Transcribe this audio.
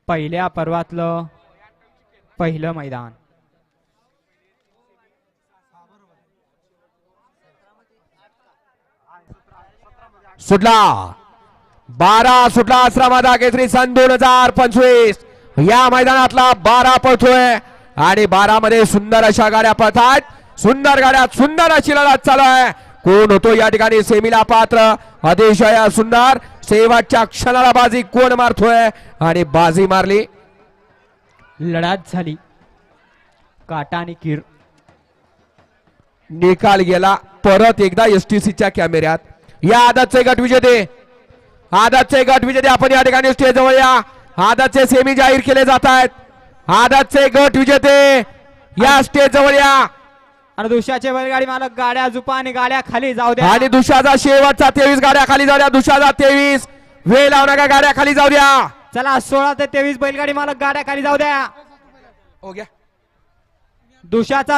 पहिल्या पर्वातलं पहिलं मैदान. सुटला 12 सुटला श्रमादा केसरी सन 2025 या मैदानातला 12 पळतोय आणि 12 मध्ये सुंदर अशा गाड्या पळतात. सुंदर गाड्यात सुंदर अशी लढत चालू आहे. कोण होतो या ठिकाणी सेमीला पात्र. अतिशय सुंदर शेवटच्या क्षणाला बाजी कोण मारतोय आणि बाजी मारली. लढत झाली काटा आणि कीर. निकाल गेला परत एकदा एसटीसीच्या कॅमेऱ्यात. या आदतचे गट विजेते आपण या ठिकाणी स्टेज जवळ या. आदतचे सेमी जाहीर केले जात आहेत. आदतचे गट विजेते या स्टेज जवळ या. आणि दुसऱ्याचे बैलगाडी मालक गाड्या जुपा आणि गाड्या खाली जाऊ द्या. आणि दुसऱ्याचा शेवटचा 23 गाड्या खाली जाऊ द्या. दुसऱ्याचा 23 वेळ लावणाऱ्या गाड्या खाली जाऊ द्या. चला 16 ते 23 बैलगाडी मालक गाड्या खाली जाऊ द्या. हो गया. दुसऱ्याचा